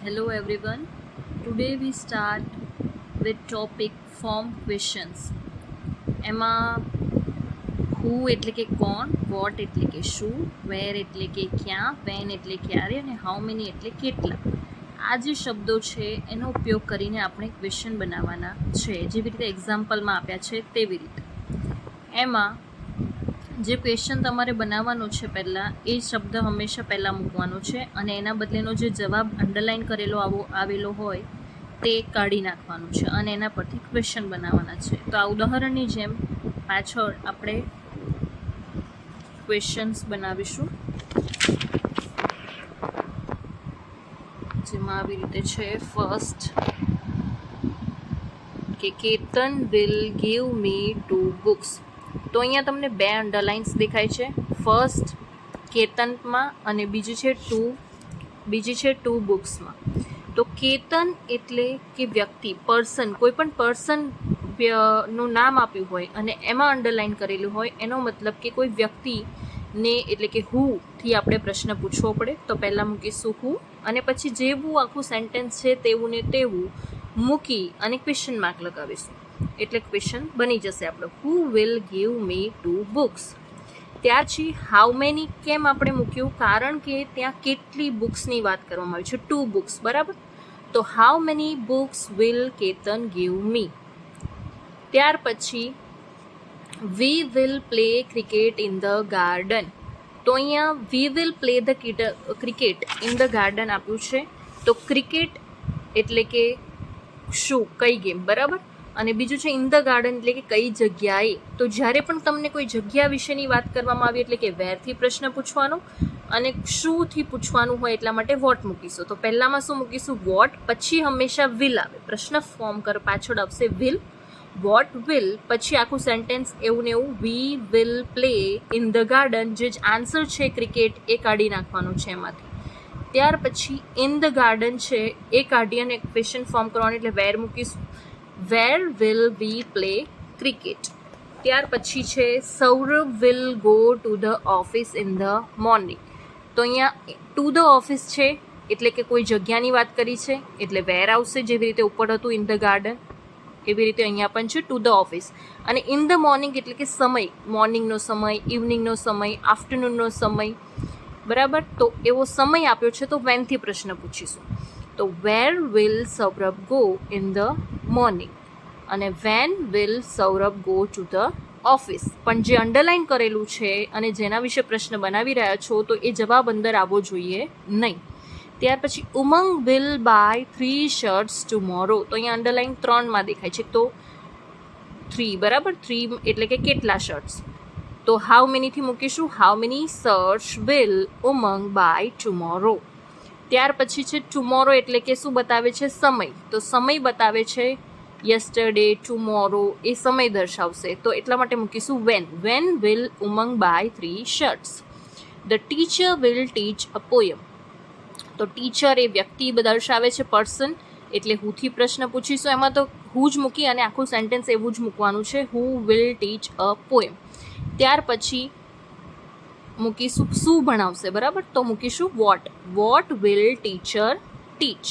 Hello everyone. Today we start with topic form questions. એમાં who એટલે કે કોણ, what એટલે કે શું, where એટલે કે ક્યાં, when એટલે ક્યારે અને how many એટલે કેટલા. આ જે શબ્દો છે એનો ઉપયોગ કરીને આપણે ક્વેશ્ચન બનાવવાના છે, જેવી રીતે એક્ઝામ્પલમાં આપ્યા છે તેવી રીતે. એમાં જે ક્વેશ્ચન તમારે બનાવવાનો છે પહેલાં એ શબ્દ હંમેશા પહેલાં મૂકવાનો છે અને એના બદલેનો જે જવાબ અંડરલાઇન કરેલો આવેલો હોય તે કાઢી નાખવાનું છે અને એના પરથી ક્વેશ્ચન બનાવવાના છે. તો આ ઉદાહરણની જેમ પાછળ આપણે ક્વેશ્ચન્સ બનાવીશું, જેમાં આવી રીતે છે. ફર્સ્ટ કે Ketan will give me 2 books. તો અહીંયા તમને 2 અંડરલાઇન્સ દેખાય છે. ફર્સ્ટ કેતનમાં અને બીજી છે ટુ બુક્સમાં. તો કેતન એટલે કે વ્યક્તિ, પર્સન, કોઈ પણ પર્સન નું નામ આપ્યું હોય અને એમાં અંડરલાઇન કરેલું હોય એનો મતલબ કે કોઈ વ્યક્તિને એટલે કે હુ થી આપણે પ્રશ્ન પૂછવો પડે. તો પહેલાં મૂકીશું હુ અને પછી જેવું આખું સેન્ટેન્સ છે તેવું ને તેવું મૂકી અને ક્વેશ્ચન માર્ક લગાવીશું એટલે ક્વેશ્ચન બની જશે આપણો. Who will give me 2 books. ત્યાર પછી હાઉ મેની કેમ આપણે મૂક્યું? કારણ કે ત્યાં કેટલી બુક્સની વાત કરવામાં આવી છે, 2 બુક્સ, બરાબર. તો how many books will Ketan give me. ત્યાર પછી we will play cricket in the garden. તો અહીંયા we will play the cricket in the garden આપ્યું છે. તો ક્રિકેટ એટલે કે શું, કઈ ગેમ, બરાબર. અને બીજું છે ઇન ધ ગાર્ડન એટલે કે કઈ જગ્યાએ. તો જ્યારે પણ તમને કોઈ જગ્યા વિશેની વાત કરવામાં આવી એટલે કે વેરથી પ્રશ્ન પૂછવાનો અને શુંથી પૂછવાનું હોય એટલા માટે વોટ મૂકીશું. તો પહેલામાં શું મૂકીશું? વોટ. પછી હંમેશા વિલ આવે, પ્રશ્ન ફોર્મ પાછળ આવશે વિલ, વોટ, વિલ, પછી આખું સેન્ટેન્સ એવું ને એવું we will play in the garden. જે જ આન્સર છે ક્રિકેટ એ કાઢી નાખવાનું છે એમાંથી. ત્યાર પછી ઇન ધ ગાર્ડન છે એ કાઢી અને ક્વેશ્ચન ફોર્મ કરવાનું એટલે વેર મૂકીશું. Where will we play cricket. ત્યાર પછી છે Saurabh will go to the office in the morning. તો અહીંયા ટુ ધ ઓફિસ છે એટલે કે કોઈ જગ્યાની વાત કરી છે એટલે વેર આવશે, જેવી રીતે ઉપર હતું ઇન ધ ગાર્ડન એવી રીતે અહીંયા પણ છે ટુ ધ ઓફિસ. અને ઇન ધ મોર્નિંગ એટલે કે સમય, મોર્નિંગનો સમય, ઇવનિંગનો સમય, આફ્ટરનૂનનો સમય, બરાબર. તો એવો સમય આપ્યો છે તો વેનથી પ્રશ્ન પૂછીશું. તો where will Saurabh go in the morning અને when will Saurabh go to the office. પણ જે અંડરલાઇન કરેલું છે અને જેના વિશે પ્રશ્ન બનાવી રહ્યા છો તો એ જવાબ અંદર આવવો જોઈએ નહીં. ત્યાર પછી ઉમંગ વિલ બાય 3 શર્ટ્સ ટુમોરો. તો અહીંયા અંડરલાઇન 3માં દેખાય છે તો 3, બરાબર. 3 એટલે કે કેટલા શર્ટ્સ. તો હાઉ મેનીથી મૂકીશું how many shirts will Umang buy tomorrow. ત્યાર પછી છે ટુમોરો એટલે કે શું બતાવે છે? સમય. તો સમય બતાવે છે યસ્ટરડે, ટુમોરો, એ સમય દર્શાવશે તો એટલા માટે મૂકીશું when. When will Umang buy 3 shirts. The teacher will teach a poem. તો ટીચર એ વ્યક્તિ દર્શાવે છે, પર્સન, એટલે હુથી પ્રશ્ન પૂછીશું. એમાં તો હુ જ મૂકી અને આખું સેન્ટેન્સ એવું જ મૂકવાનું છે, who will teach a poem. ત્યાર પછી મૂકીશું શું ભણાવશે, બરાબર. તો મૂકીશું what. What will teacher teach.